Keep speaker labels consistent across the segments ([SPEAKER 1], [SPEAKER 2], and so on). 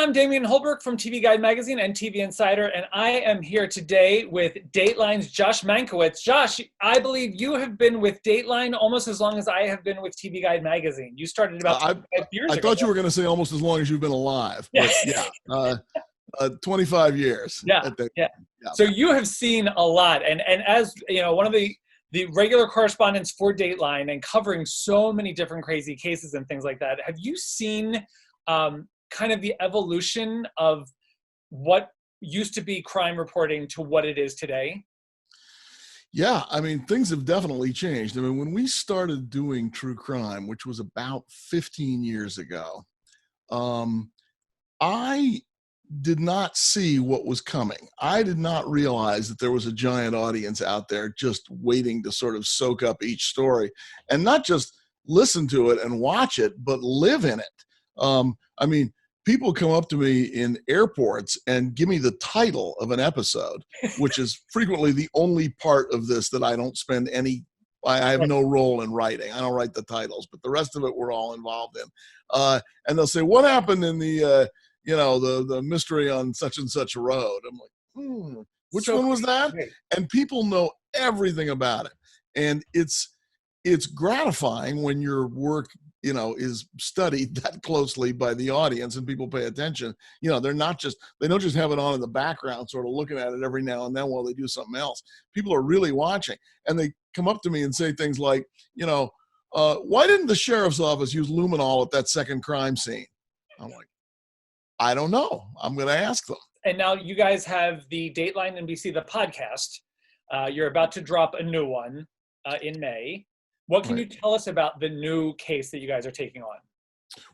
[SPEAKER 1] I'm Damian Holbrook from TV Guide Magazine and TV Insider, and I am here today with Dateline's Josh Mankiewicz. Josh, I believe you have been with Dateline almost as long as I have been with TV Guide Magazine. You started about 25 years ago.
[SPEAKER 2] I thought you were going to say almost as long as you've been alive. But yeah, 25 years.
[SPEAKER 1] Yeah. So you have seen a lot, and as you know, one of the regular correspondents for Dateline and covering so many different crazy cases and things like that, have you seen kind of the evolution of what used to be crime reporting to what it is today?
[SPEAKER 2] Yeah, I mean, things have definitely changed. I mean, when we started doing true crime, which was about 15 years ago, I did not see what was coming. I did not realize that there was a giant audience out there just waiting to sort of soak up each story and not just listen to it and watch it, but live in it. I mean, people come up to me in airports and give me the title of an episode, which is frequently the only part of this that I don't spend any, I have no role in writing. I don't write the titles, but the rest of it we're all involved in. And they'll say, what happened in the, the mystery on such and such a road? I'm like, which one was that? And people know everything about it. And it's gratifying when your work is studied that closely by the audience and people pay attention. They don't just have it on in the background, sort of looking at it every now and then while they do something else. People are really watching, and they come up to me and say things like, why didn't the sheriff's office use luminol at that second crime scene? I'm like, I don't know. I'm going to ask them.
[SPEAKER 1] And now you guys have the Dateline NBC, the podcast. You're about to drop a new one in May. What can you tell us about the new case that you guys are taking on?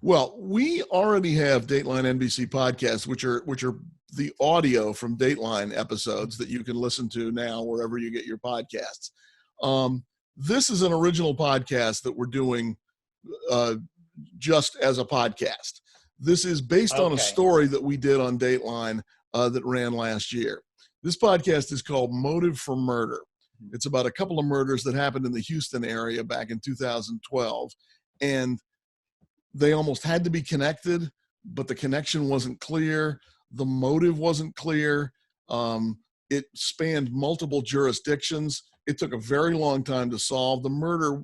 [SPEAKER 2] Well, we already have Dateline NBC podcasts, which are the audio from Dateline episodes that you can listen to now wherever you get your podcasts. This is an original podcast that we're doing just as a podcast. This is based on a story that we did on Dateline that ran last year. This podcast is called Motive for Murder. It's about a couple of murders that happened in the Houston area back in 2012, and they almost had to be connected, but the connection wasn't clear. The motive wasn't clear. It spanned multiple jurisdictions. It took a very long time to solve. The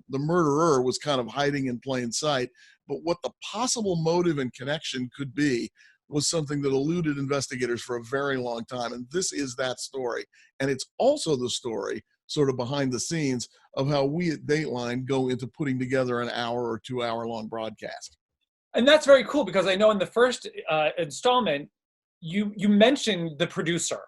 [SPEAKER 2] murderer was kind of hiding in plain sight, but what the possible motive and connection could be was something that eluded investigators for a very long time. And this is that story. And it's also the story sort of behind the scenes of how we at Dateline go into putting together an hour or 2 hour long broadcast.
[SPEAKER 1] And that's very cool, because I know in the first installment, you mentioned the producer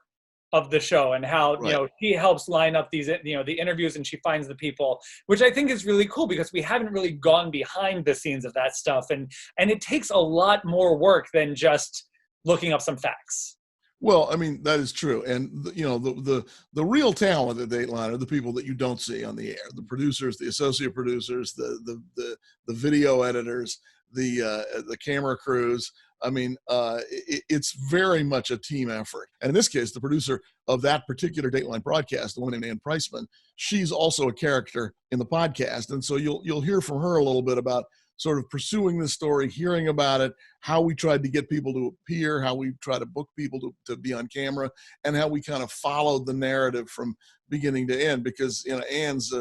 [SPEAKER 1] of the show and how, she helps line up these, the interviews, and she finds the people, which I think is really cool because we haven't really gone behind the scenes of that stuff. And it takes a lot more work than just looking up some facts.
[SPEAKER 2] Well, I mean, that is true. And, the real talent at Dateline are the people that you don't see on the air, the producers, the associate producers, the video editors, the camera crews. I mean, it's very much a team effort. And in this case, the producer of that particular Dateline broadcast, the one named Ann Priceman, she's also a character in the podcast. And so you'll hear from her a little bit about sort of pursuing this story, hearing about it, how we tried to get people to appear, how we try to book people to be on camera, and how we kind of followed the narrative from beginning to end, because Ann's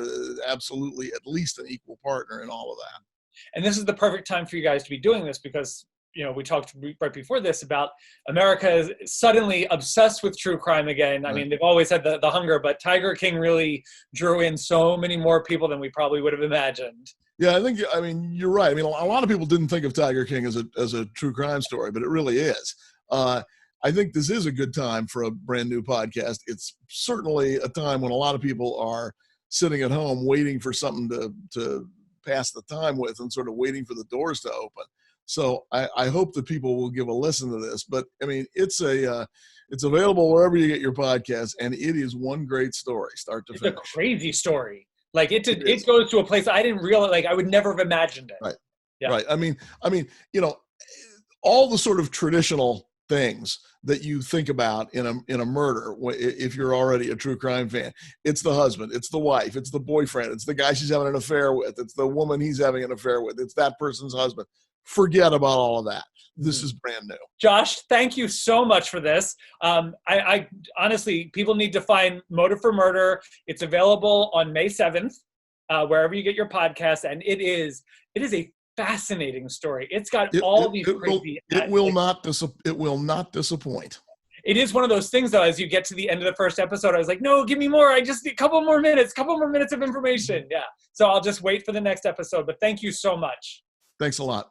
[SPEAKER 2] absolutely at least an equal partner in all of that.
[SPEAKER 1] And this is the perfect time for you guys to be doing this because, we talked right before this about America is suddenly obsessed with true crime again. I mean, they've always had the hunger, but Tiger King really drew in so many more people than we probably would have imagined.
[SPEAKER 2] Yeah, I mean, you're right. I mean, a lot of people didn't think of Tiger King as a true crime story, but it really is. I think this is a good time for a brand new podcast. It's certainly a time when a lot of people are sitting at home waiting for something to pass the time with and sort of waiting for the doors to open. So I hope that people will give a listen to this. But I mean, it's available wherever you get your podcast, and it is one great story, start to finish.
[SPEAKER 1] It's a crazy story. Like it goes to a place I didn't realize. Like I would never have imagined it.
[SPEAKER 2] Right. Yeah. Right. I mean, all the sort of traditional things that you think about in a murder if you're already a true crime fan. It's the husband, it's the wife, it's the boyfriend, it's the guy she's having an affair with, it's the woman he's having an affair with, it's that person's husband. Forget about all of that. This is brand new.
[SPEAKER 1] Josh, thank you so much for this. I honestly, people need to find Motive for Murder. It's available on May 7th, wherever you get your podcast. And it is a fascinating story. It's got these crazy.
[SPEAKER 2] It will not disappoint.
[SPEAKER 1] It is one of those things, though, as you get to the end of the first episode, I was like, no, give me more. I just need a couple more minutes of information. Yeah. So I'll just wait for the next episode. But thank you so much.
[SPEAKER 2] Thanks a lot.